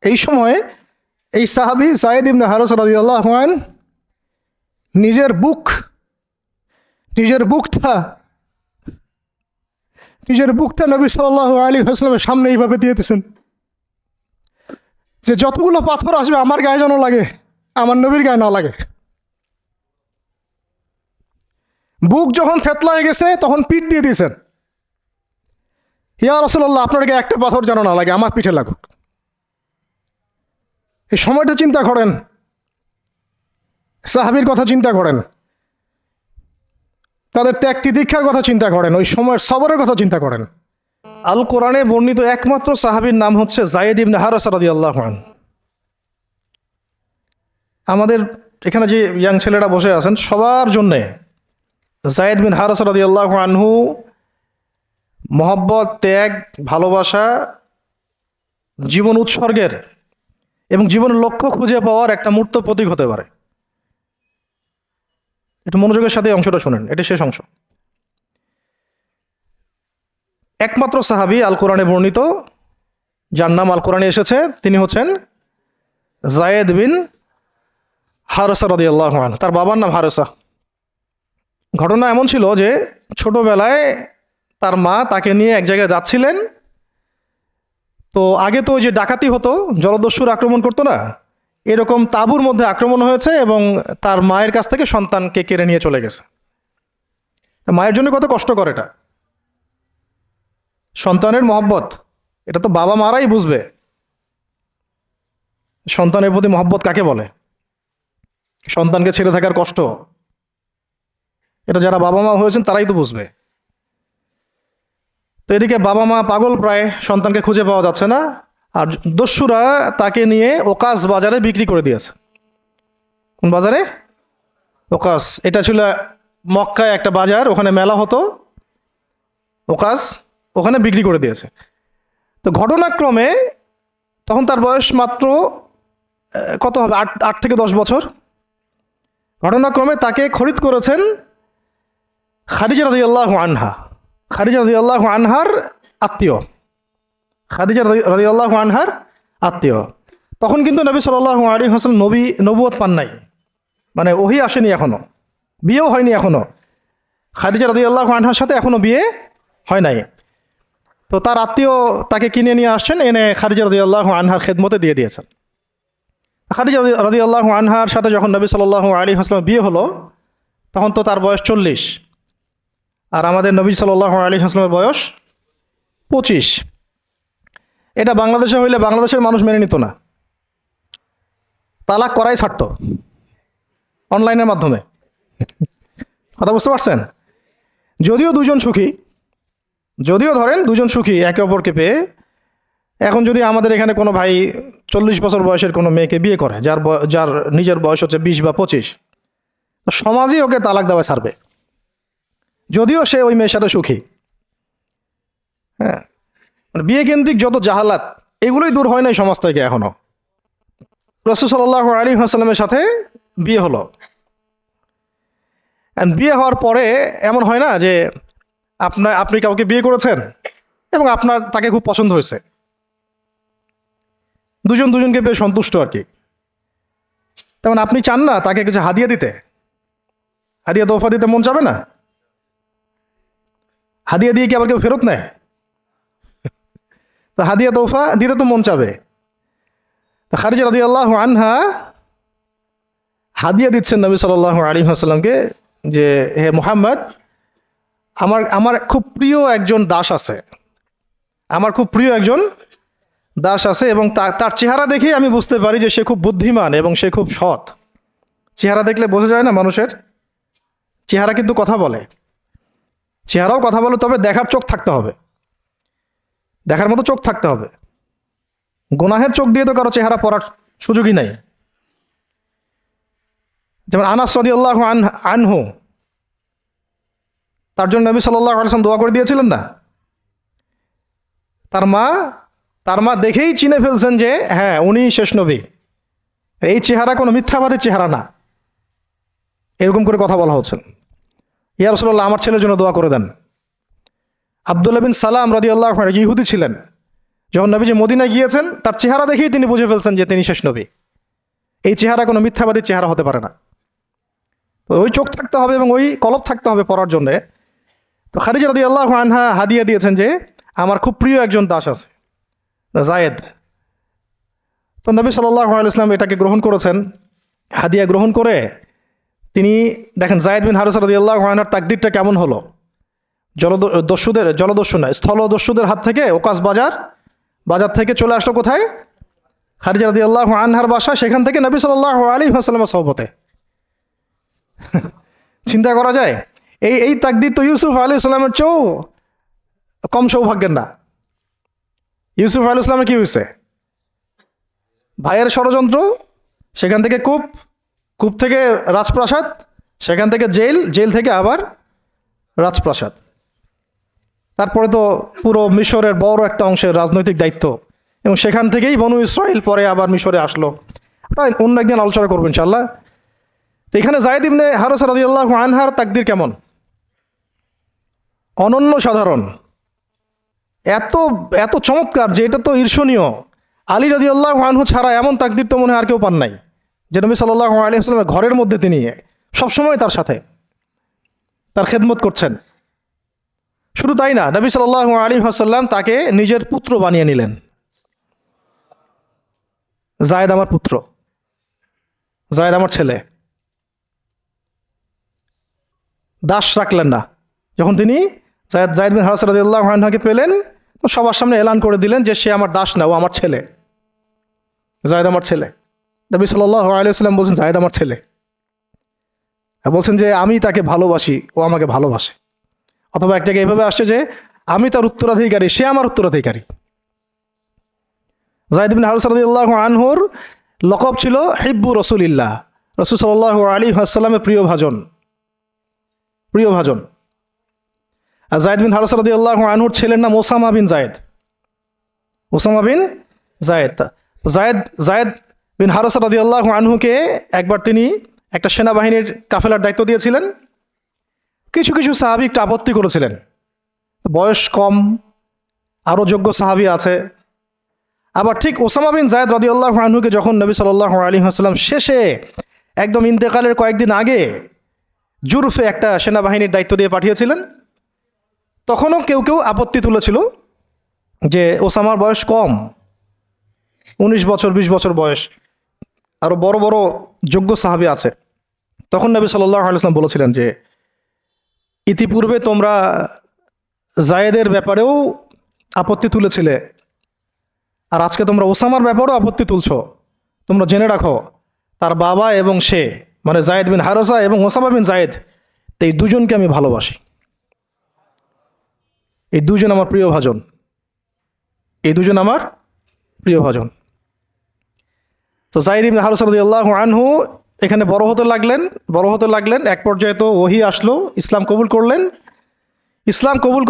এই সময়ে এই সাহাবী যায়েদ ইবনে হারেসা রাদিয়াল্লাহু আনহু নিজের বুকটা নবী সাল্লাল্লাহু আলাইহি ওয়াসাল্লামের সামনে এইভাবে দিয়েছেন যে যতগুলো পাথর আসবে আমার গায়ে যেন লাগে, আমার নবীর গায়ে না লাগে। বুক যখন থেতলায় গেছে তখন পিঠ দিয়ে দিয়েছেন, ইয়া রাসূলুল্লাহ আপনার গায়ে একটা পাথর যেন না লাগে, আমার পিঠে লাগুক। এই সময়টা চিন্তা করেন, সাহাবীর কথা চিন্তা করেন, তাদের ত্যাগ তিতিক্ষার কথা চিন্তা করেন, ওই সময়ের সবরের কথা চিন্তা করেন। আল কোরআনে বর্ণিত একমাত্র সাহাবীর নাম হচ্ছে যায়েদ ইবনে হারেসা রাদিয়াল্লাহু আনহু। আমাদের এখানে যে ইয়াং ছেলেরা বসে আছেন সবার জন্যে যায়েদ বিন হারেসা রাদিয়াল্লাহু আনহু মহব্বত, ত্যাগ, ভালোবাসা, জীবন উৎসর্গের এবং জীবনের লক্ষ্য খুঁজে পাওয়ার একটা মূর্ত প্রতীক হতে পারে। একটু মনোযোগের সাথে অংশটা শুনেন, এটা শেষ অংশ। একমাত্র সাহাবী আল কোরআনে বর্ণিত যার নাম আল কোরআনে এসেছে তিনি হচ্ছেন যায়েদ বিন হারেসা রাদিয়াল্লাহু আনহু। তার বাবার নাম হারেসা। ঘটনা এমন ছিল যে ছোটবেলায় তার মা তাকে নিয়ে এক জায়গায় যাচ্ছিলেন, তো আগে তো ওই যে ডাকাতি হতো, জলদস্যুর আক্রমণ করতো না, এরকম তাঁবুর মধ্যে আক্রমণ হয়েছে এবং তার মায়ের কাছ থেকে সন্তানকে কেড়ে নিয়ে চলে গেছে। মায়ের জন্য কত কষ্টকর এটা, সন্তানের মহব্বত, এটা তো বাবা মারাই বুঝবে সন্তানের প্রতি মহব্বত কাকে বলে, সন্তানকে ছেড়ে থাকার কষ্ট, এটা যারা বাবা মা হয়েছেন তারাই তো বুঝবে। তো এদিকে বাবা মা পাগল প্রায়, সন্তানকে খুঁজে পাওয়া যাচ্ছে না, আর দস্যুরা তাকে নিয়ে ওকাস বাজারে বিক্রি করে দিয়েছে। কোন বাজারে? ওকাস। এটা ছিল মক্কায় একটা বাজার, ওখানে মেলা হতো, ওকাস, ওখানে বিক্রি করে দিয়েছে। তো ঘটনাক্রমে তখন তার বয়স মাত্র কত হবে, 8 থেকে 10 বছর। ঘটনাক্রমে তাকে খরিদ করেছেন খাদিজা রাদিয়াল্লাহু আনহা। খাদিজা রাদিয়াল্লাহু আনহার আত্মীয়, খাদিজা রাদিয়াল্লাহু আনহার আত্মীয়। তখন কিন্তু নবী সাল্লাল্লাহু আলাইহি ওয়াসাল্লাম নবুয়ত পান নাই, মানে ওহী আসেনি এখনো, বিয়েও হয়নি এখনো। খাদিজা রাদিয়াল্লাহু আনহার সাথে এখনো বিয়ে হয় নাই। তো তার আত্মীয় তাকে কিনে নিয়ে আসছেন, এনে খাদিজা রাদিয়াল্লাহু আনহার খেদমতে দিয়ে দিয়েছেন। খাদিজা রাদিয়াল্লাহু আনহার সাথে যখন নবী সাল্লাল্লাহু আলাইহি ওয়াসাল্লাম বিয়ে হলো তখন তো তার বয়স 40, আর আমাদের নবী সাল্লাল্লাহু আলাইহি ওয়াসাল্লামের বয়স 25। এটা বাংলাদেশে হইলে বাংলাদেশের মানুষ মেনে নিত না, তালাক করাই ছাড়ত অনলাইনের মাধ্যমে। কথা বুঝতে পারছেন? যদিও দুজন সুখী, যদিও ধরেন দুজন সুখী একে অপরকে পেয়ে, এখন যদি আমাদের এখানে কোনো ভাই 40 বছর বয়সের কোনো মেয়েকে বিয়ে করে যার নিজের বয়স হচ্ছে 20 বা 25, তো সমাজই ওকে তালাক দেওয়া ছাড়বে, যদিও সে ওই মেয়ের সাথে সুখী। হ্যাঁ, মানে বিয়ে কেন্দ্রিক যত জাহালাত এগুলোই দূর হয় নাই সমাজ থেকে এখনো। রাসূল সাল্লাল্লাহু আলাইহি ওয়াসাল্লামের সাথে বিয়ে হলো, বিয়ে হওয়ার পরে এমন হয় না যে আপনি কাউকে বিয়ে করেছেন এবং তাকে খুব পছন্দ হয়েছে, দুজনকে বেশ সন্তুষ্ট আর কি, তেমন আপনি চান না তাকে কিছু হাদিয়া দিতে, হাদিয়া তোহফা দিতে মন চাবে না? হাদিয়া দিয়ে কি আবার কেউ ফেরত নেয়? তো হাদিয়া তোহফা দিতে তো মন চাবে। তো খাদিজা রাদিয়াল্লাহু আনহা হাদিয়া দিচ্ছেন নবী সাল্লাল্লাহু আলাইহি ওয়াসাল্লামকে যে হে মুহাম্মদ, আমার খুব প্রিয় একজন দাস আছে, আমার খুব প্রিয় একজন দাস আছে, এবং তার চেহারা দেখেই আমি বুঝতে পারি যে সে খুব বুদ্ধিমান এবং সে খুব সৎ। চেহারা দেখলে বোঝা যায় না মানুষের? চেহারা কিন্তু কথা বলে, চেহারাও কথা বলে, তবে দেখার চোখ থাকতে হবে, দেখার মতো চোখ থাকতে হবে। গুনাহের চোখ দিয়ে তো কারো চেহারা পড়ার সুযোগই নাই। যেমন আনাস রাদিয়াল্লাহু আনহু, তার জন্য নবী সাল্লাল্লাহু আলাইহি ওয়াসাল্লাম দোয়া করে দিয়েছিলেন না? তার মা দেখেই চিনে ফেলছেন যে হ্যাঁ উনি শেষ নবী, এই চেহারা কোনো মিথ্যাবাদীর চেহারা না, এরকম করে কথা বলা হচ্ছে। ইয়া রাসূলুল্লাহ আমার ছেলের জন্য দোয়া করে দেন। আব্দুল্লাহ বিন সালাম রাদিয়াল্লাহু আনহু ইহুদি ছিলেন, যখন নবীজি মদিনায় গিয়েছেন তার চেহারা দেখেই তিনি বুঝে ফেলছেন যে তিনি শেষ নবী। এই চেহারা কোনো মিথ্যাবাদীর চেহারা হতে পারে না। তো ওই চোখ থাকতে হবে এবং ওই কলব থাকতে হবে পড়ার জন্যে। তো খাদিজা রাদিয়াল্লাহু আনহা হাদিয়া দিয়েছেন যে আমার খুব প্রিয় একজন দাস আছে জায়েদ। তো নবী সাল্লাল্লাহু আলাইহি ওয়াসাল্লাম এটাকে গ্রহণ করেছেন। হাদিয়া গ্রহণ করে তিনি দেখেন জায়েদ বিন হারিসা রাদিয়াল্লাহু আনহুর তাকদীরটা কেমন হলো। স্থলদস্যুদের হাত থেকে ওকাস বাজার থেকে চলে আসলো কোথায়? খাদিজা রাদিয়াল্লাহু আনহার বাসা, সেখান থেকে নবী সাল্লাল্লাহু আলাইহি ওয়াসাল্লামের সোহবতে। চিন্তা করা যায়? এই তাকদীর তো ইউসুফ আলাইহিস সালামের চেয়েও কম সৌভাগ্যের না। ইউসুফ আলাইহিস সালামের কি হয়েছে? ভাইয়ের ষড়যন্ত্র, সেখান থেকে কূপ থেকে রাজপ্রাসাদ, সেখান থেকে জেল থেকে আবার রাজপ্রাসাদ। তারপরে তো পুরো মিশরের বড় একটা অংশের রাজনৈতিক দায়িত্ব, এবং সেখান থেকেই বনু ইসরাইল পরে আবার মিশরে আসলো। অন্য একদিন আলোচনা করবো ইনশাআল্লাহ। তো এখানে জায়েদ ইবনে হারিসা রাদিয়াল্লাহু আনহার তাকদীর কেমন? অনন্য সাধারণ, এত এত চমৎকার যে এটা তো ঈর্ষণীয়। আলী রাদিয়াল্লাহু আনহু ছাড়া এমন তাকদীর তো মনে হয় আর কেউ পান নাই, যে নবী সাল্লাল্লাহু আলাইহি ওয়াসাল্লামের ঘরের মধ্যে তিনি সবসময় তার সাথে তার খেদমত করছেন। শুধু তাই না, নবী সাল্লাল্লাহু আলাইহি ওয়াসাল্লাম তাকে নিজের পুত্র বানিয়ে নিলেন। জায়েদ আমার পুত্র, জায়েদ আমার ছেলে। দাস রাখলেন না। যখন তিনি জায়েদ বিন হারিসা রাদিয়াল্লাহু আনহুকে পেলেন, তো সবার সামনে এলান করে দিলেন যে সে আমার দাস না, ও আমার ছেলে, জায়েদ আমার ছেলে। নবী সাল্লাল্লাহু আলাইহি ওয়াসাল্লাম বলছেন জায়েদ আমার ছেলে, বলছেন যে আমি তাকে ভালোবাসি, ও আমাকে ভালোবাসে। অথবা একটাকে এভাবে আসছে যে আমি তার উত্তরাধিকারী, সে আমার উত্তরাধিকারী। জায়েদ বিন হারিসা রাদিয়াল্লাহু আনহুর লকব ছিল হিব্বু রাসূলিল্লাহ, রাসূল সাল্লাল্লাহু আলাইহি ওয়াসাল্লামের প্রিয় ভাজন। আর জায়েদ বিন হারিসা রাদিয়াল্লাহু আনহুর ছেলের নাম ওসামা বিন জায়েদ। জায়েদ বিন হারিসা রাদিয়াল্লাহু আনহুকে একবার তিনি একটা সেনাবাহিনীর কাফেলার দায়িত্ব দিয়েছিলেন। কিছু সাহাবী একটু আপত্তি করেছিলেন, বয়স কম, আরও যোগ্য সাহাবী আছে। আবার ঠিক ওসামা বিন জায়েদ রাদিয়াল্লাহু আনহুকে যখন নবী সাল্লাল্লাহু আলাইহি ওয়াসাল্লাম শেষে একদম ইন্তেকালের কয়েকদিন আগে জুরফে একটা সেনাবাহিনীর দায়িত্ব দিয়ে পাঠিয়েছিলেন, তখনও কেউ আপত্তি তুলেছিল যে ওসামার বয়স কম, 19 বছর 20 বছর বয়স, আরও বড় বড় যোগ্য সাহাবী আছে। তখন নবী সাল্লাল্লাহু আলাইহি ওয়াসাল্লাম বলেছিলেন যে ইতিপূর্বে তোমরা জায়েদের ব্যাপারেও আপত্তি তুলেছিলে, আর আজকে তোমরা ওসামার ব্যাপারেও আপত্তি তুলছো। তোমরা জেনে রাখো, তার বাবা এবং সে, মানে জায়েদ বিন হারিসা এবং ওসামা বিন জায়েদ, এই দুজনকে আমি ভালোবাসি। এই দুজন আমার প্রিয় ভাজন। তো জায়েদ ইবনে হারিসা রাদিয়াল্লাহু আনহু এখানে বড় হতে লাগলেন। এক পর্যায়ে তো ওহী আসলো, ইসলাম কবুল করলেন। ইসলাম কবুল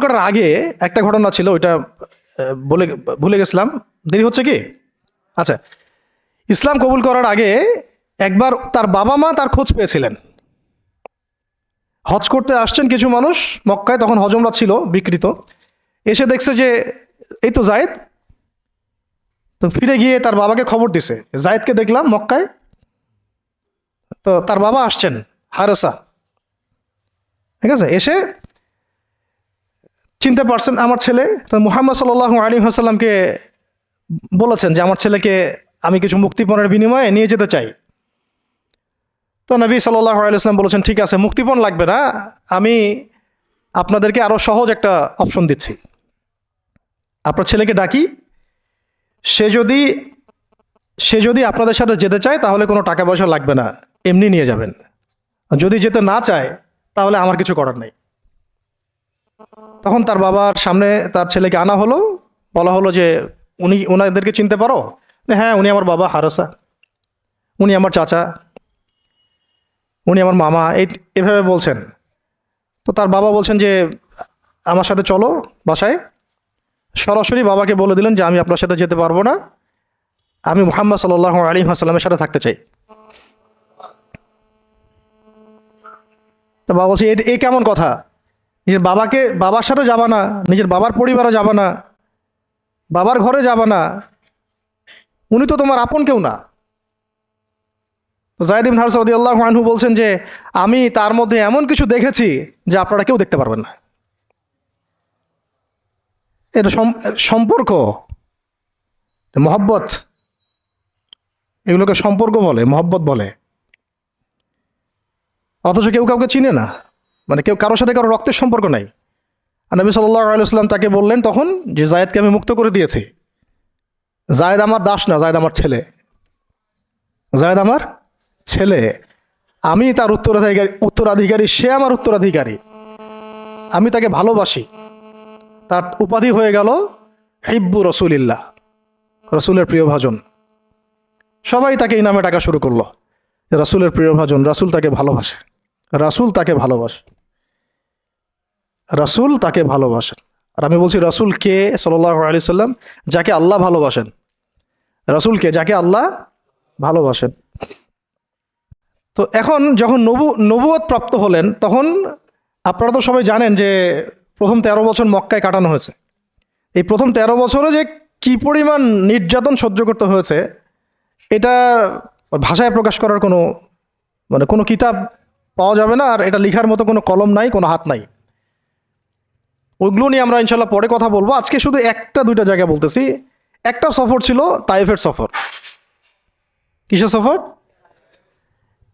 করার আগে একটা ঘটনা ছিল, ওইটা ভুলে গেছিলাম, দেরি হচ্ছে কি? আচ্ছা, ইসলাম কবুল করার আগে একবার তার বাবা মা তার খোঁজ পেয়েছিলেন। হজ করতে আসছেন কিছু মানুষ মক্কায়, তখন হজমরা ছিল বিকৃত, এসে দেখছে যে এই তো জায়েদ। তো ফিরে গিয়ে তার বাবাকে খবর দিছে, জায়েদকে দেখলাম মক্কায়। তো তার বাবা আসছেন হারিসা, ঠিক আছে, এসে চিনতে পারছেন আমার ছেলে। তো মুহাম্মদ সাল্লাল্লাহু আলাইহি ওয়াসাল্লামকে বলেছেন যে আমার ছেলেকে আমি কিছু মুক্তিপণের বিনিময়ে নিয়ে যেতে চাই। তো নবী সাল্লাল্লাহু আলাইহি ওয়াসাল্লাম বলেছেন ঠিক আছে, মুক্তিপণ লাগবে না, আমি আপনাদেরকে আরও সহজ একটা অপশন দিচ্ছি। আপনার ছেলেকে ডাকি, সে যদি আপনাদের সাথে যেতে চায় তাহলে কোনো টাকা পয়সা লাগবে না, এমনি নিয়ে যাবেন। যদি যেতে না চায় তাহলে আমার কিছু করার নেই। তখন তার বাবার সামনে তার ছেলেকে আনা হলো, বলা হলো যে ওনাদেরকে চিনতে পারো? হ্যাঁ, উনি আমার বাবা হারিসা, উনি আমার চাচা, উনি আমার মামা, এভাবে বলছেন। তো তার বাবা বলছেন যে আমার সাথে চলো বাসায়। সরাসরি বাবাকে বলে দিলেন যে আমি আপনার সাথে যেতে পারবো না, আমি মুহাম্মদ সাল্লাল্লাহু আলাইহি ওয়াসাল্লামের সাথে থাকতে চাই। তো বাবা বলছে এ কেমন কথা? নিজের বাবার সাথে যাবা না, নিজের বাবার পরিবারে যাবা না, বাবার ঘরে যাবা না, উনি তো তোমার আপন কেউ না। যায়েদ ইবনে হারসা রাদিয়াল্লাহু আনহু বলছেন যে আমি তার মধ্যে এমন কিছু দেখেছি যে আপনারা কেউ দেখতে পারবেন না। এটা সম্পর্ক, মহব্বত, এগুলোকে সম্পর্ক বলে, মহব্বত বলে। অথচ কেউ কাউকে চিনে না, মানে কেউ কারোর সাথে কারো রক্তের সম্পর্ক নাই। আর নবী সাল্লাল্লাহু আলাইহি ওয়াসাল্লাম তাকে বললেন তখন যে জায়েদকে আমি মুক্ত করে দিয়েছি। জায়েদ আমার দাস না, জায়েদ আমার ছেলে, জায়েদ আমার ছেলে, আমি তার উত্তরাধিকারী, সে আমার উত্তরাধিকারী, আমি তাকে ভালোবাসি। তার উপাধি হয়ে গেল হিব্বু রসুলিল্লাহ, রসুলের প্রিয় ভাজন। সবাই তাকে এই নামে ডাকা শুরু করলো, রাসূলের প্রিয় ভাজন, রাসূল তাকে ভালোবাসে, রাসূল তাকে ভালোবাসে, রাসূল তাকে ভালোবাসেন। আর আমি বলছি রাসূল কে? সাল্লাল্লাহু আলাইহি সাল্লাম, যাকে আল্লাহ ভালোবাসেন। রাসূল কে? যাকে আল্লাহ ভালোবাসেন। তো এখন যখন নবুয়ত প্রাপ্ত হলেন, তখন আপনারা তো সবাই জানেন যে প্রথম 13 বছর মক্কায় কাটানো হয়েছে। এই প্রথম 13 বছরে যে কি পরিমাণ নির্যাতন সহ্য করতে হয়েছে, এটা ভাষায় প্রকাশ করার কোনো কিতাব পাওয়া যাবে না। আর এটা লেখার মতো কোনো কলম নাই, কোনো হাত নাই। ওইগুলো নিয়ে আমরা ইনশাল্লাহ পরে কথা বলবো। আজকে শুধু একটা দুইটা জায়গা বলতেছি। একটা সফর ছিল তায়েফের সফর। কিসের সফর?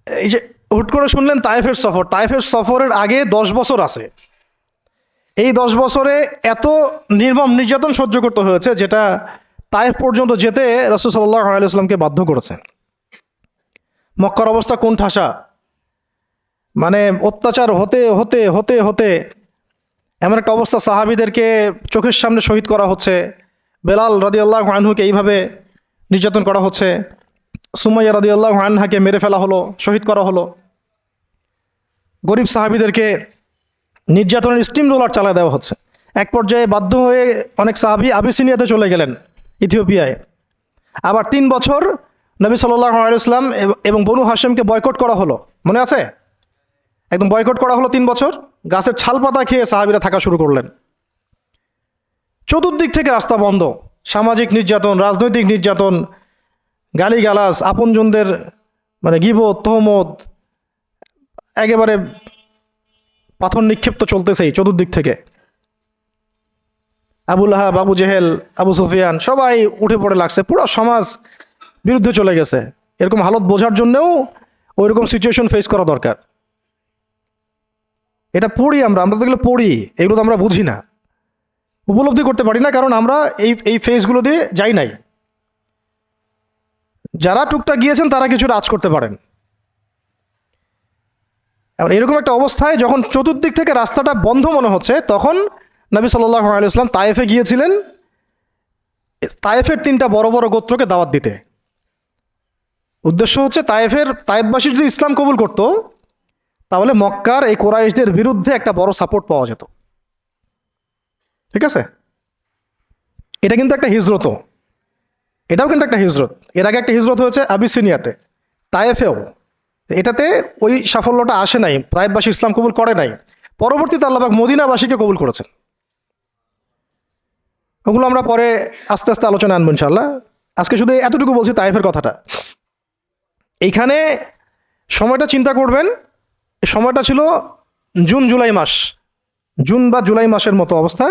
এই যে হুট করে শুনলেন তায়েফের সফর, তায়েফের সফরের আগে 10 বছর আছে। এই 10 বছরে এত নির্মম নির্যাতন সহ্য করতে হয়েছে, যেটা তায়েফ পর্যন্ত যেতে রাসূল সাল্লাল্লাহু আলাইহি ওয়াসাল্লামকে বাধ্য করেছে। মক্কার অবস্থা কোন ঠাসা, মানে অত্যাচার হতে হতে হতে হতে এমন একটা অবস্থা, সাহাবীদেরকে চোখের সামনে শহীদ করা হচ্ছে। বেলাল রাদিয়াল্লাহু আনহুকে এইভাবে নির্যাতন করা হচ্ছে, সুমাইয়া রাদিয়াল্লাহু আনহাকে মেরে ফেলা হলো, শহীদ করা হলো। গরিব সাহাবীদেরকে নির্যাতনের স্টিম রোলার চালা দেওয়া হচ্ছে। এক পর্যায়ে বাধ্য হয়ে অনেক সাহাবী আবিসিনিয়াতে চলে গেলেন, ইথিওপিয়ায়। আবার 3 বছর নবী সাল্লাল্লাহু আলাইহি ওয়াসাল্লাম এবং বনু হাশেমকে বয়কট করা হলো, মনে আছে? একদম বয়কট করা হলো 3 বছর। গাছের ছাল পাতা খেয়ে সাহাবীরা থাকা শুরু করলেন। চতুর্দিক থেকে রাস্তা বন্ধ, সামাজিক নির্যাতন, রাজনৈতিক নির্যাতন, গালিগালাজ, আপনজনদের মানে গীবত, তহমত, একেবারে পাথর নিক্ষিপ্ত চলতেছেই চতুর্দিক থেকে। আবু লাহাব, আবু জেহেল, আবু সুফিয়ান সবাই উঠে পড়ে লাগছে, পুরো সমাজ বিরুদ্ধে চলে গেছে। এরকম হালত বোঝার জন্যও ওইরকম সিচুয়েশন ফেস করা দরকার। এটা পড়ি আমরা তো এগুলো পড়ি, এগুলো তো আমরা বুঝি না, উপলব্ধি করতে পারি না, কারণ আমরা এই ফেজগুলো দিয়ে যাই নাই। যারা টুকটাক গিয়েছেন তারা কিছুটা আঁচ করতে পারেন। এরকম একটা অবস্থায় যখন চতুর্দিক থেকে রাস্তাটা বন্ধ মনে হচ্ছে, তখন নবী সাল্লাল্লাহু আলাইহি ওয়াসাল্লাম তায়েফে গিয়েছিলেন, তায়েফের 3টা বড় বড় গোত্রকে দাওয়াত দিতে। উদ্দেশ্য হচ্ছে তায়েফবাসী যদি ইসলাম কবুল করতো, তাহলে মক্কার এই কোরাইশদের বিরুদ্ধে একটা বড় সাপোর্ট পাওয়া যেত। ঠিক আছে? এটা কিন্তু একটা হিজরতও, এটাও কিন্তু একটা হিজরত। এর আগে একটা হিজরত হয়েছে আবিসিনিয়াতে, তায়েফেও। এটাতে ওই সাফল্যটা আসে নাই, তায়েফবাসী ইসলাম কবুল করে নাই। পরবর্তীতে আল্লাহ পাক মদিনাবাসীকে কবুল করেছেন। ওগুলো আমরা পরে আস্তে আস্তে আলোচনা আনবো ইনশাল্লাহ। আজকে শুধু এতটুকু বলছি তায়েফের কথাটা। এইখানে সময়টা চিন্তা করবেন, সময়টা ছিল জুন জুলাই মাস, জুন বা জুলাই মাসের মতো অবস্থা।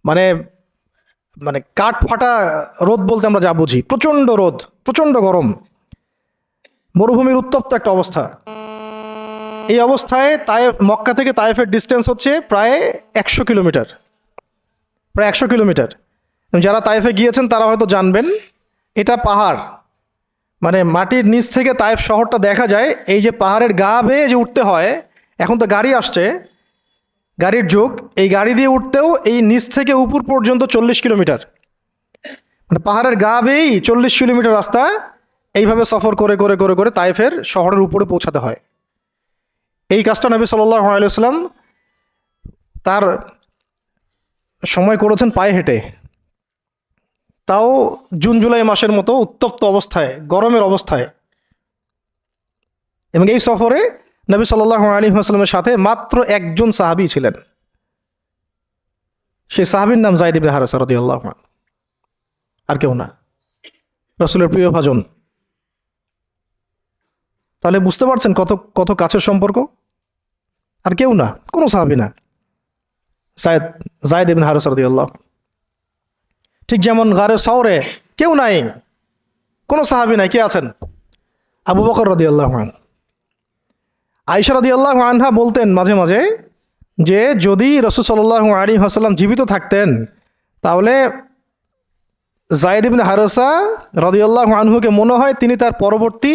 মানে মানে কাঠ ফাটা রোদ বলতে আমরা যা বুঝি, প্রচণ্ড রোদ, প্রচণ্ড গরম, মরুভূমির উত্তপ্ত একটা অবস্থা। এই অবস্থায় মক্কা থেকে তায়েফের ডিস্টেন্স হচ্ছে প্রায় 100 কিলোমিটার, প্রায় 100 কিলোমিটার। যারা তায়েফে গিয়েছেন তারা হয়তো জানবেন, এটা পাহাড়, মানে মাটির নিচ থেকে তায়েফ শহরটা দেখা যায়। এই যে পাহাড়ের গা বেয়ে যে উঠতে হয়, এখন তো গাড়ি আসছে, গাড়ির যুগ, এই গাড়ি দিয়ে উঠতেও এই নিচ থেকে উপর পর্যন্ত 40 কিলোমিটার, মানে পাহাড়ের গা বেয়েই 40 কিলোমিটার রাস্তা এইভাবে সফর করে করে করে করে তায়েফের শহরের উপরে পৌঁছাতে হয়। এই কাজটা নবী সাল্লাল্লাহু আলাইহি ওয়াসাল্লাম তার সময় করেছেন পায়ে হেঁটে, তাও জুন জুলাই মাসের মতো উত্তপ্ত অবস্থায়, গরমের অবস্থায়। এবং এই সফরে নবী সাল্লাল্লাহু আলাইহি ওয়াসাল্লামের সাথে মাত্র একজন সাহাবী ছিলেন। সেই সাহাবীর নাম যায়েদ ইবনে হারেসা রাদিয়াল্লাহু আনহু, আর কেউ না, রাসূলের প্রিয় ভাজন। তাহলে বুঝতে পারছেন কত কত কাছের সম্পর্ক। আর কেউ না, কোনো সাহাবী না, যায়েদ ইবনে হারেসা রাদিয়াল্লাহু। ঠিক যেমন গারে সাওরে কেউ নাই, কোনো সাহাবী নাই, কে আছেন? আবু বকর রাদিয়াল্লাহু আনহু। আয়েশা রাদিয়াল্লাহু আনহা বলতেন মাঝে মাঝে যে যদি রাসূল সাল্লাল্লাহু আলাইহি ওয়াসাল্লাম জীবিত থাকতেন তাহলে যায়েদ ইবনে হারেসা রাদিয়াল্লাহু আনহুকে মনে হয় তিনি তার পরবর্তী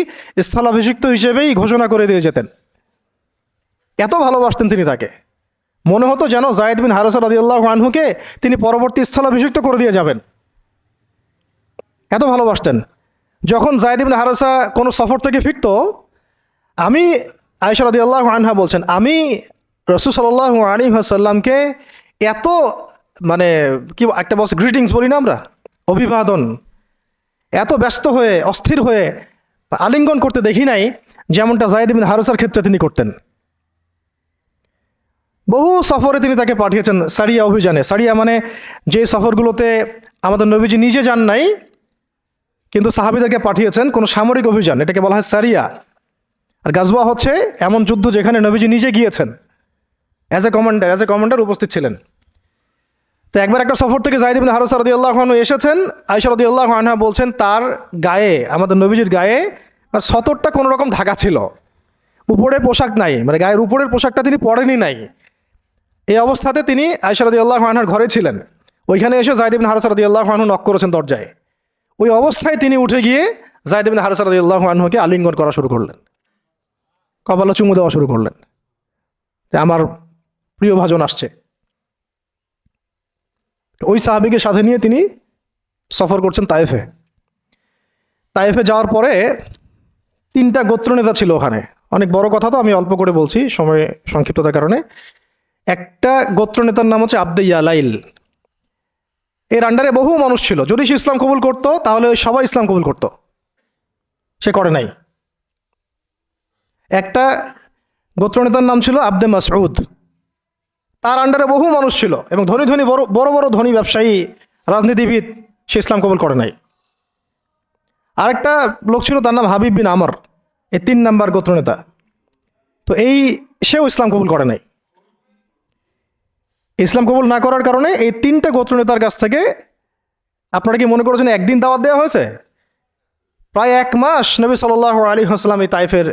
স্থলাভিষিক্ত হিসেবেই ঘোষণা করে দিয়ে যেতেন। এত ভালোবাসতেন তিনি তাকে, মনে হতো যেন যায়েদ বিন হারেসা রাদিয়াল্লাহু আনহুকে তিনি পরবর্তী স্থলাভিষিক্ত করে দিয়ে যাবেন, এত ভালোবাসতেন। যখন যায়েদ ইবনে হারেসা কোনো সফর থেকে ফিরত, আমি, আয়েশা রাদিয়াল্লাহু আনহা বলছেন, আমি রাসূল সাল্লাল্লাহু আলাইহি ওয়াসাল্লামকে এত, মানে কি একটা বলছে গ্রিটিংস বলি না আমরা, অভিবাদন, এত ব্যস্ত হয়ে অস্থির হয়ে আলিঙ্গন করতে দেখি নাই যেমনটা যায়েদ ইবনে হারেসার ক্ষেত্রে তিনি করতেন। বহু সফরে তিনি তাকে পাঠিয়েছেন, সারিয়া অভিযানে। সারিয়া মানে যে সফরগুলোতে আমাদের নবীজি নিজে যান নাই কিন্তু সাহাবীদেরকে পাঠিয়েছেন, কোনো সামরিক অভিযান, এটাকে বলা হয় সারিয়া। আর গাজওয়া হচ্ছে এমন যুদ্ধ যেখানে নবীজি নিজে গিয়েছেন, অ্যাজ এ কমান্ডার উপস্থিত ছিলেন। তো একবার একটা সফর থেকে যায়েদ ইবনে হারেসা রাদিয়াল্লাহু আনহু এসেছেন। আয়েশা রাদিয়াল্লাহু আনহা বলছেন তার গায়ে, আমাদের নবীজির গায়ে সতরটা কোনো রকম ঢাকা ছিল, উপরের পোশাক নাই, মানে গায়ের উপরের পোশাকটা তিনি পরেনি নাই। এই অবস্থাতে তিনি আয়েশা রাদিয়াল্লাহু আনহার ঘরে ছিলেন। ওইখানে এসে যায়েদ ইবনে হারেসা রাদিয়াল্লাহু আনহু নক করেছেন দরজায়। ওই অবস্থায় তিনি উঠে গিয়ে যায়েদ ইবনে হারেসা রাদিয়াল্লাহু আনহুকে আলিঙ্গন করা শুরু করলেন, কপালে চুমু দেওয়া শুরু করলেন যে আমার প্রিয় ভাজন আসছে। ওই সাহাবীকে সাথে নিয়ে তিনি সফর করছেন তায়েফে। তায়েফে যাওয়ার পরে 3টা গোত্রনেতা ছিল ওখানে। অনেক বড় কথা, তো আমি অল্প করে বলছি সময় সংক্ষিপ্ততার কারণে। একটা গোত্রনেতার নাম হচ্ছে আবদে ইয়ালাইল। এর আন্ডারে বহু মানুষ ছিল, যদি সে ইসলাম কবুল করতো তাহলে ওই সবাই ইসলাম কবুল করতো, সে করে নাই। একটা গোত্রনেতার নাম ছিল আবদে মাসউদ, তার আন্ডারে বহু মানুষ ছিল এবং ধনী ধনী বড় বড় ধনী ব্যবসায়ী, রাজনীতিবিদ, সে ইসলাম কবুল করে নাই। আরেকটা লোক ছিল, তার নাম হাবিব বিন আমর, এই 3 নাম্বার গোত্রনেতা। তো সেও ইসলাম কবুল করে নাই। ইসলাম কবুল না করার কারণে এই 3টে গোত্রনেতার কাছ থেকে, আপনারা কি মনে করেছেন একদিন দাওয়াত দেওয়া হয়েছে? প্রায় 1 মাস নবী সাল্লাল্লাহু আলাইহি ওয়াসাল্লাম এই তাইফের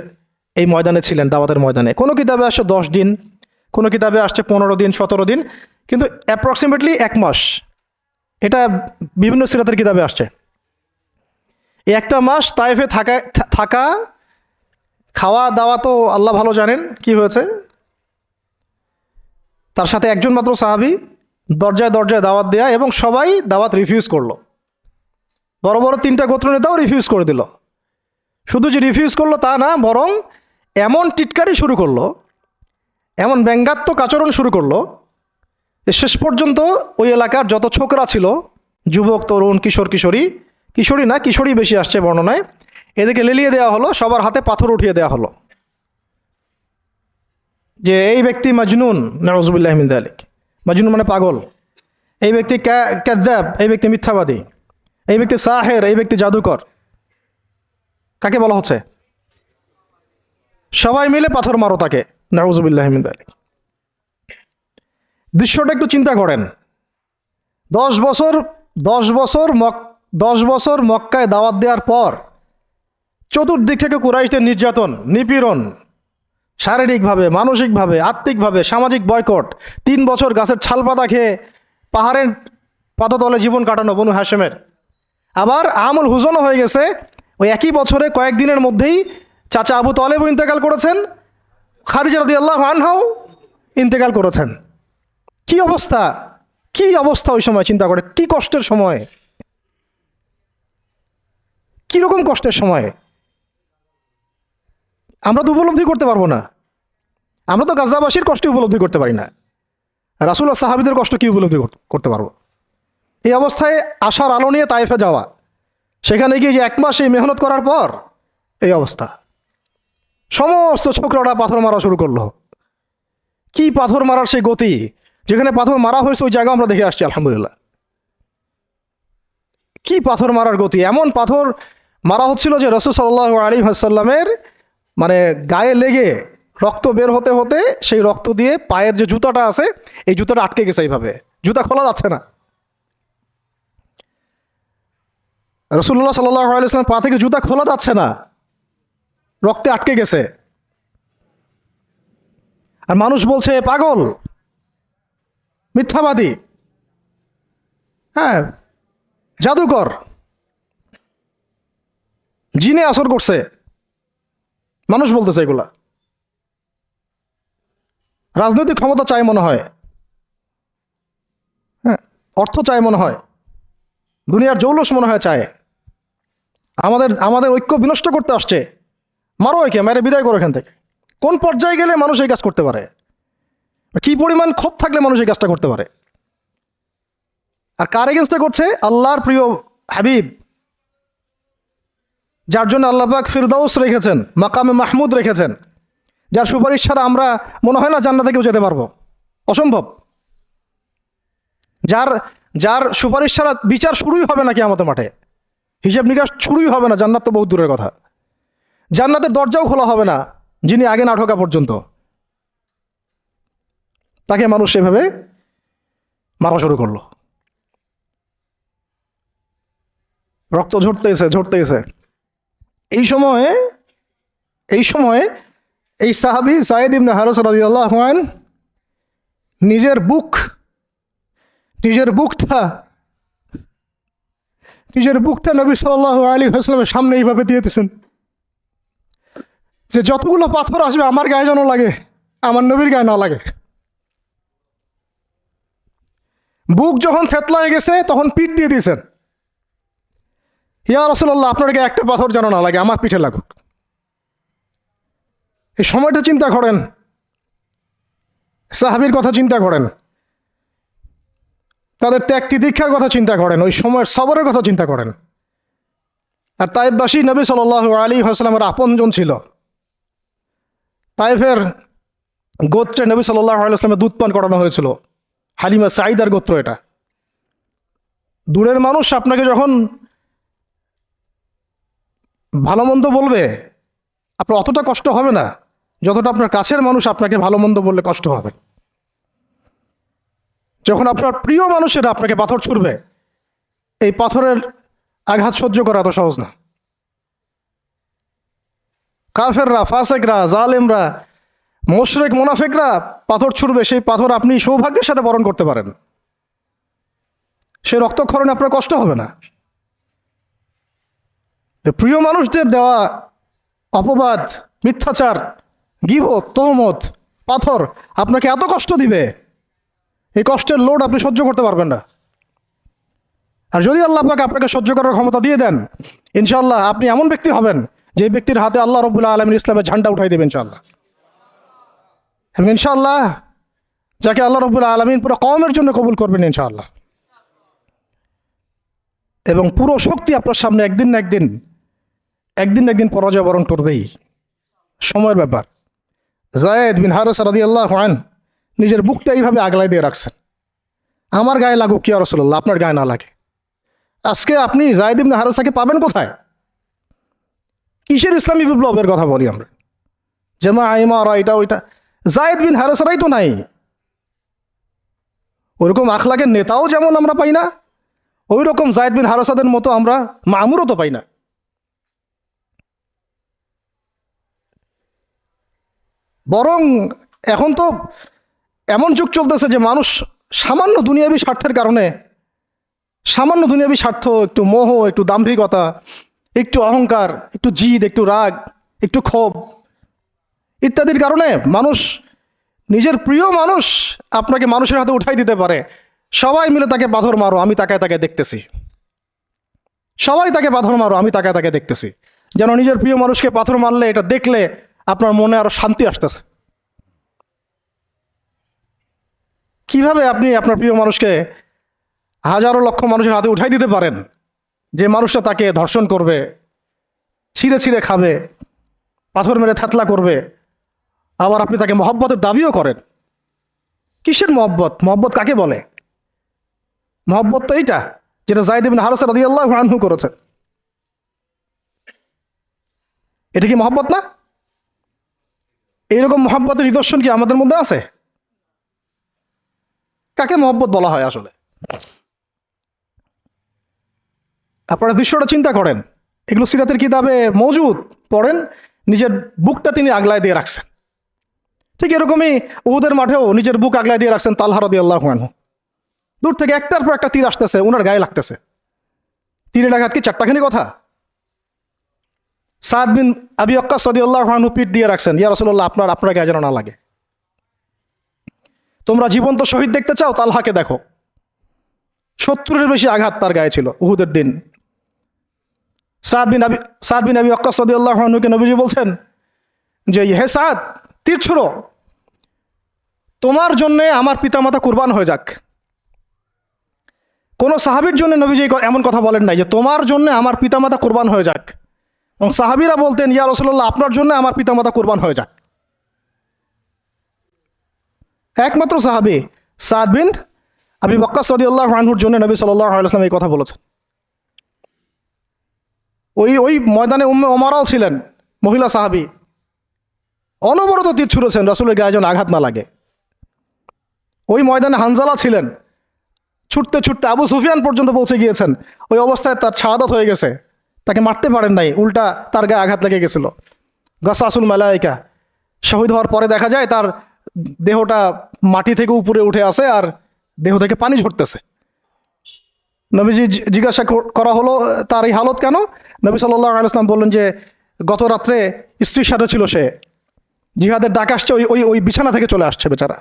এই ময়দানে ছিলেন, দাওয়াতের ময়দানে। কোনো কিতাবে আসছে 10 দিন, কোনো কিতাবে আসছে 15 দিন, 17 দিন, কিন্তু অ্যাপ্রক্সিমেটলি 1 মাস, এটা বিভিন্ন সিরাতের কিতাবে আসছে। এই 1টা মাস তাইফে থাকা, খাওয়া দাওয়া তো আল্লাহ ভালো জানেন কি হয়েছে। তার সাথে একজন মাত্র সাহাবী, দরজায় দরজায় দাওয়াত দেয়া, এবং সবাই দাওয়াত রিফিউজ করলো। বড় বড় 3টা গোত্রনেতাও রিফিউজ করে দিল। শুধু যে রিফিউজ করলো তা না, বরং এমন টিটকারি শুরু করলো, এমন ব্যঙ্গাত্মক আচরণ শুরু করলো যে শেষ পর্যন্ত ওই এলাকার যত ছোকরা ছিল, যুবক, তরুণ, কিশোরী বেশি আসছে বর্ণনায়, এদেরকে লেলিয়ে দেওয়া হলো, সবার হাতে পাথর উঠিয়ে দেওয়া হলো যে এই ব্যক্তি মাজনুন, নাউযুবিল্লাহি মিন যালিক। মাজনুন মানে পাগল, এই ব্যক্তি কাযযাব, এই ব্যক্তি মিথ্যাবাদী, এই ব্যক্তি সাহের, এই ব্যক্তি জাদুকর। কাকে বলা হচ্ছে? সবাই মিলে পাথর মারো তাকে, নাউযুবিল্লাহি মিন যালিক। দৃশ্যটা একটু চিন্তা করেন। 10 বছর মক্কায় দাওয়াত দেওয়ার পর চতুর্দিক থেকে কুরাইশদের নির্যাতন, নিপীড়ন, শারীরিকভাবে, মানসিকভাবে, আত্মিকভাবে, সামাজিক বয়কট, 3 বছর গাছের ছালপাতা খেয়ে পাহাড়ের পাদতলে জীবন কাটানো বনু হাশেমের। আবার আমুল হুজনও হয়ে গেছে। ওই একই বছরে কয়েকদিনের মধ্যেই চাচা আবু তালেবও ইন্তেকাল করেছেন, খাদিজা রাদিয়াল্লাহু আনহাও ইন্তেকাল করেছেন। কি অবস্থা, কি অবস্থা ওই সময় চিন্তা করে, কি কষ্টের সময়, কীরকম কষ্টের সময় আমরা তো উপলব্ধি করতে পারবো না। আমরা তো গাজাবাসীর কষ্ট উপলব্ধি করতে পারি না, রাসূল আর সাহাবীদের কষ্ট কি উপলব্ধি করতে পারবো? এই অবস্থায় আশার আলো নিয়ে তায়েফে যাওয়া, সেখানে গিয়ে যে 1 মাস এই মেহনত করার পর এই অবস্থা। সমস্ত ছোকরারা পাথর মারা শুরু করলো। কি পাথর মারার সেই গতি! যেখানে পাথর মারা হয়েছে ওই জায়গা আমরা দেখে আসছি আলহামদুলিল্লাহ। কি পাথর মারার গতি! এমন পাথর মারা হচ্ছিল যে রাসূল সাল্লাল্লাহু আলাইহি ওয়াসাল্লামের মানে গায়ে লেগে রক্ত বের হতে হতে সেই রক্ত দিয়ে পায়ের যে জুতাটা আছে এই জুতাটা আটকে গেছে। এইভাবে জুতা খোলা যাচ্ছে না। রাসূলুল্লাহ সাল্লাল্লাহু আলাইহি ওয়াসাল্লাম পা থেকে জুতা খোলা যাচ্ছে না, রক্তে আটকে গেছে। আর মানুষ বলছে পাগল, মিথ্যাবাদী, হ্যাঁ, জাদুকর, জিনে আসর করছে। মানুষ বলতেছে এগুলা। রাজনৈতিক ক্ষমতা চাই মনে হয়, হ্যাঁ, অর্থ চাই মনে হয়, দুনিয়ার জৌলস মনে হয় চায়, আমাদের আমাদের ঐক্য বিনষ্ট করতে আসছে। মারো একে, মেরে বিদায় করো এখান থেকে। কোন পর্যায়ে গেলে মানুষ এই কাজ করতে পারে? কি পরিমাণ ক্ষোভ থাকলে মানুষ এই কাজটা করতে পারে? আর কার এগেনস্টে করছে? আল্লাহর প্রিয় হাবিব, যার জন্য আল্লাহ পাক ফিরদাউস রেখেছেন, মাকামে মাহমুদ রেখেছেন, যার সুপারিশ ছাড়া আমরা মনে হয় না জান্নাতে কেউ যেতে পারবো, অসম্ভব। যার যার সুপারিশ ছাড়া বিচার শুরুই হবে না কিয়ামতের মাঠে, হিসাব নিকাশ শুরুই হবে না। জান্নাত তো বহু দূরের কথা, জান্নাতের দরজাও খোলা হবে না যিনি আগে না ঢোকা পর্যন্ত। তাকে মানুষ সেভাবে মারা শুরু করলো। রক্ত ঝরতেছে। এই সময়ে এই সাহাবী যায়েদ ইবনে হারেসা রাদিয়াল্লাহু আনহু নিজের বুকটা নবী সাল্লাল্লাহু আলাইহি ওয়াসাল্লামের সামনে এইভাবে দিয়েছেন যে যতগুলো পাথর আসবে আমার গায়ে যেন লাগে, আমার নবীর গায়ে না লাগে। বুক যখন থেতলায় গেছে তখন পিঠ দিয়ে দিয়েছেন, ইয়া রাসূলুল্লাহ আপনার গায়ে একটা পাথর যেন না লাগে, আমার পিঠে লাগুক। এই সময়টা চিন্তা করেন, সাহাবীর কথা চিন্তা করেন, তাদের ত্যাগ তিতিক্ষার কথা চিন্তা করেন, ওই সময়ের সবরের কথা চিন্তা করেন। আর তায়েফবাসী নবী সাল্লাল্লাহু আলাইহি ওয়াসাল্লামের আপনজন ছিল। তায়েফের গোত্রে নবী সাল্লাল্লাহু আলাইহি ওয়াসাল্লামের দুধ পান করানো হয়েছিল। হালিমা সাঈদার গোত্র এটা। দূরের মানুষ আপনাকে যখন ভালো মন্দ বলবে আপনার অতটা কষ্ট হবে না যতটা আপনার কাছের মানুষ আপনাকে ভালো মন্দ বললে কষ্ট হবে। যখন আপনার প্রিয় মানুষেরা আপনাকে পাথর ছুড়বে, এই পাথরের আঘাত সহ্য করা এত সহজ না। কাফেররা, ফাসেকরা, জালেমরা, মুশরিক, মুনাফিকরা পাথর ছুড়বে, সেই পাথর আপনি সৌভাগ্যের সাথে বরণ করতে পারেন, সে রক্তক্ষরণে আপনার কষ্ট হবে না। প্রিয় মানুষদের দেওয়া অপবাদ, মিথ্যাচার, গীবত, তহমত, পাথর আপনাকে এত কষ্ট দিবে, এই কষ্টের লোড আপনি সহ্য করতে পারবেন না। আর যদি আল্লাহ পাক আপনাকে সহ্য করার ক্ষমতা দিয়ে দেন, ইনশাআল্লাহ আপনি এমন ব্যক্তি হবেন যে ব্যক্তির হাতে আল্লাহ রাব্বুল আলামিন ইসলামের ঝান্ডা উঠাই দেবেন ইনশাআল্লাহ। এবং ইনশাআল্লাহ যাকে আল্লাহ রাব্বুল আলামিন পুরো কওমের জন্য কবুল করবেন ইনশাআল্লাহ। এবং পুরো শক্তি আপনার সামনে একদিন না একদিন পরাজয় বরণ করবেই, সময়ের ব্যাপার। যায়েদ বিন হারেসা রাদিয়াল্লাহু আনহু নিজের বুকটা এইভাবে আগলাই দিয়ে রাখছেন, আমার গায়ে লাগুক ইয়া রাসূলুল্লাহ, আপনার গায়ে না লাগে। আজকে আপনি যায়েদ ইবনে হারেসাকে পাবেন কোথায়? কিসের ইসলামী বিপ্লবের কথা বলি আমরা? জামা ইমারা এটা ওইটা, যায়েদ বিন হারেসারাই তো নাই। ওইরকম আখলাকের নেতাও যেমন আমরা পাই না, ওই রকম যায়েদ বিন হারেসাদের মতো আমরা মামুরও তো পাই না। বরং এখন তো এমন যুগ চলতেছে যে মানুষ সামান্য দুনিয়াবী স্বার্থের কারণে, সামান্য দুনিয়াবী স্বার্থ, একটু মোহ, একটু দাম্ভিকতা, একটু অহংকার, একটু জিদ, একটু রাগ, একটু ক্ষোভ ইত্যাদির কারণে মানুষ, নিজের প্রিয় মানুষ আপনাকে মানুষের হাতে উঠাই দিতে পারে। সবাই মিলে তাকে পাথর মারো, আমি তাকায় তাকায় দেখতেছি। সবাই তাকে পাথর মারো, আমি তাকায় তাকায় দেখতেছি। যেন নিজের প্রিয় মানুষকে পাথর মারলে এটা দেখলে আপনার মনে আরো শান্তি আসতেছে। কিভাবে আপনি আপনার প্রিয় মানুষকে হাজারো লক্ষ মানুষের হাতে উঠাই দিতে পারেন, যে মানুষটা তাকে ধর্ষণ করবে, ছিঁড়ে ছিঁড়ে খাবে, পাথর মেরে থ্যাতলা করবে, আবার আপনি তাকে মহব্বতের দাবিও করেন। কিসের মহব্বত? মহব্বত কাকে বলে? মহব্বত তো এইটা যেটা যায়েদ ইবনে হারেসা রাদিয়াল্লাহু আনহু করেছেন। এটা কি মহব্বত না? এইরকম মহব্বতের নিদর্শন কি আমাদের মধ্যে আছে? কাকে মহব্বত বলা হয় আসলে? আপনারা দৃশ্যটা চিন্তা করেন, এগুলো সিরাতের কিতাবে মওজুদ, পড়েন। নিজের বুকটা তিনি আগলায় দিয়ে রাখছেন। ঠিক এরকমই উহুদের মাঠেও নিজের বুক আগলায় দিয়ে রাখছেন তালহা রাদিয়াল্লাহু আনহু। দূর থেকে একটার পর একটা তীর আসতেছে, ওনার গায়ে লাগতেছে। তীরের আঘাত কি চারটাখানি কথা? সাদ বিন আবি ওয়াক্কাস রাদিয়াল্লাহু আনহু পিঠ দিয়ে রাখছেন, ইয়া রাসূলুল্লাহ আপনার গায়ে যেন না লাগে। তোমরা জীবন্ত শহীদ দেখতে চাও? তালহাকে দেখো, 70-এর বেশি আঘাত তার গায়ে ছিল উহুদের দিন। সাদ বিন আবি ওয়াক্কাস রাদিয়াল্লাহু আনহুকে নবীজি বলছেন যে, হে সাদ, তীর ছুঁড়ো, তোমার জন্যে আমার পিতামাতা কুরবান হয়ে যাক। কোন সাহাবীর জন্য নবীজি এমন কথা বলেন নাই যে তোমার জন্য আমার পিতামাতা কুরবান হয়ে যাক। এবং সাহাবীরা বলতেন, ইয়া রাসূলুল্লাহ আপনার জন্য আমার পিতামাতা কুরবান হয়ে যাক। একমাত্র সাহাবী সাদ বিন আবি ওয়াক্কাস রাদিয়াল্লাহু আনহুর জন্য নবী সাল্লাল্লাহু আলাইহি ওয়াসাল্লাম এই কথা বলেছেন। ওই ময়দানে উম্মে ওমারাও ছিলেন, মহিলা সাহাবী, অনবরত তীর ছুঁড়েছেন রাসূলের গায়ে যেন আঘাত না লাগে। ওই ময়দানে হানজালা ছিলেন, ছুটতে ছুটতে আবু সুফিয়ান পর্যন্ত পৌঁছে গিয়েছেন। ওই অবস্থায় তার শাহাদাত হয়ে গেছে, তাকে মারতে পারেন নাই, উল্টা তার গায়ে আঘাত লেগে গেছিল। গাসাসুল মালাইকা, শহীদ হওয়ার পরে দেখা যায় তার দেহটা মাটি থেকে উপরে উঠে আসে আর দেহ থেকে পানি ঝরতেছে। নবীজি জিজ্ঞাসা করা হলো তার এই হালত কেন? নবী সাল্লাল্লাহু আলাইহি ওয়াসাল্লাম বললেন যে গত রাত্রে স্ত্রীর সাথে ছিল সে, জিহাদের ডাক আসছে, ওই বিছানা থেকে চলে আসছে, বেচারা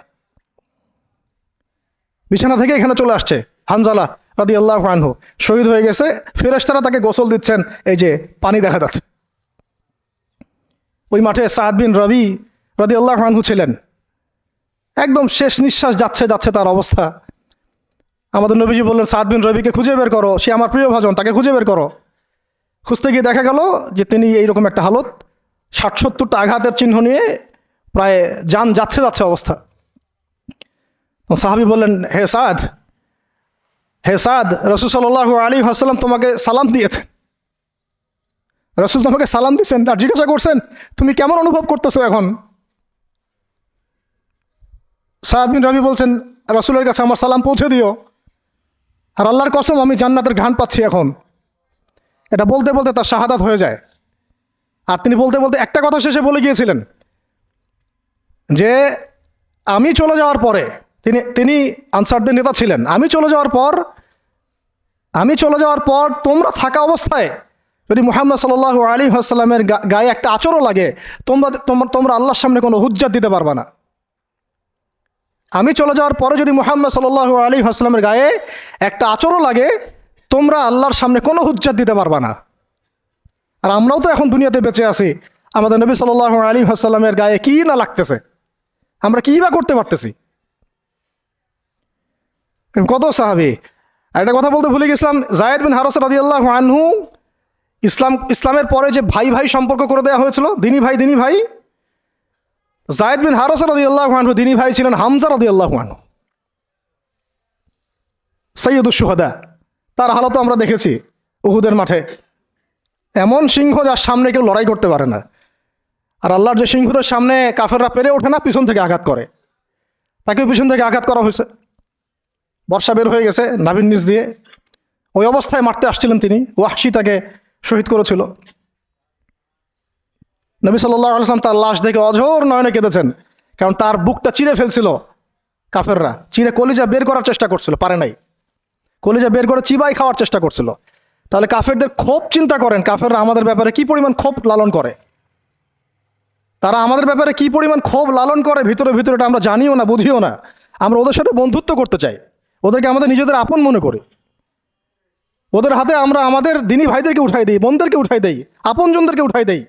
বিছানা থেকে এখানে চলে আসছে। হানজালা রাদিয়াল্লাহু আনহু শহীদ হয়ে গেছে, ফেরেশতারা তাকে গোসল দিচ্ছেন, এই যে পানি দেখা যাচ্ছে। ওই মাঠে সাদ বিন রবি রাদিয়াল্লাহু আনহু ছিলেন, একদম শেষ নিঃশ্বাস যাচ্ছে তার অবস্থা। আমাদের নবীজি বললেন, সাদ বিন রবিকে খুঁজে বের করো, সে আমার প্রিয় ভাজন, তাকে খুঁজে বের করো। খুঁজতে গিয়ে দেখা গেল যে তিনি এইরকম একটা হালত, 60-70টা আঘাতের চিহ্ন নিয়ে প্রায় যান যাচ্ছে অবস্থা। সাহাবী বললেন, হে সাদ, রাসূল সাল্লাল্লাহু আলাইহি ওয়াসাল্লাম তোমাকে সালাম দিয়েছেন। রাসূল তোমাকে সালাম দিয়েছেন আর জিজ্ঞাসা করছেন তুমি কেমন অনুভব করতেছো এখন? সাদ বিন রবি বলছেন, রাসূলের কাছে আমার সালাম পৌঁছে দিও, আর আল্লাহর কসম আমি জান্নাতের ঘ্রাণ পাচ্ছি এখন। এটা বলতে বলতে তার শাহাদাত হয়ে যায়। আর তিনি বলতে বলতে একটা কথা শেষে বলে গিয়েছিলেন যে আমি চলে যাওয়ার পরে, তিনি আনসারদের নেতা ছিলেন, আমি চলে যাওয়ার পর তোমরা থাকা অবস্থায় যদি মুহাম্মদ সাল্লাল্লাহু আলাইহি ওয়াসাল্লামের গায়ে একটা আঁচড়ও লাগে, তোমরা আল্লাহর সামনে কোনো হুজ্জাত দিতে পারবা না। আমি চলে যাওয়ার পরে যদি মুহাম্মদ সাল্লাল্লাহু আলাইহি ওয়াসাল্লামের গায়ে একটা আঁচড়ও লাগে, তোমরা আল্লাহর সামনে কোনো হুজ্জাত দিতে পারবা না। আর আমরাও তো এখন দুনিয়াতে বেঁচে আছি, আমাদের নবী সাল্লাল্লাহু আলাইহি ওয়াসাল্লামের গায়ে কি না লাগতেছে, আমরা কি বা করতে পারতেছি। কত সাহাবী। আর একটা কথা বলতে ভুলে গেছিলাম, যায়েদ বিন হারেসা রাদিয়াল্লাহু আনহু ইসলামের পরে যে ভাই সম্পর্ক করে দেওয়া হয়েছিল, দিনী ভাই, যায়েদ বিন হারেসা রাদিয়াল্লাহু আনহু দিনী ভাই ছিলেন হামজা রাদিয়াল্লাহু আনহু, সাইয়্যিদুশ শুহাদা। তার হালত আমরা দেখেছি উহুদের মাঠে, এমন সিংহ যার সামনে কেউ লড়াই করতে পারে না। আর আল্লাহর যে সিংহদের সামনে কাফেররা পেরে ওঠে না, পিছন থেকে আঘাত করে, তাকেও পিছন থেকে আঘাত করা হয়েছে। বর্ষা বের হয়ে গেছে নাভির নিচ দিয়ে, ওই অবস্থায় মারতে আসছিলেন তিনি, ওয়াহশী তাকে শহীদ করেছিল। নবী সাল্লাল্লাহু আলাইহি ওয়াসাল্লাম তার লাশ দেখে অঝোর নয়নে কেঁদেছেন, কারণ তার বুকটা চিরে ফেলছিল কাফেররা, চিরে কলিজা বের করার চেষ্টা করছিল, পারে নাই। কলিজা বের করে চিবাই খাওয়ার চেষ্টা করছিল। তাহলে কাফেরদের ক্ষোভ চিন্তা করেন, কাফেররা আমাদের ব্যাপারে কি পরিমাণ ক্ষোভ লালন করে, তারা আমাদের ব্যাপারে কি পরিমাণ ক্ষোভ লালন করে, ভিতরে এটা আমরা জানিও না, বুঝিও না। আমরা ওদের সাথে বন্ধুত্ব করতে চাই, ওদেরকে আমাদের নিজেদের আপন মনে করি, ওদের হাতে আমরা আমাদের দিনী ভাইদেরকে উঠাই দিই, বোনদেরকে উঠাই দেই, আপনজনদেরকে উঠাই দেই।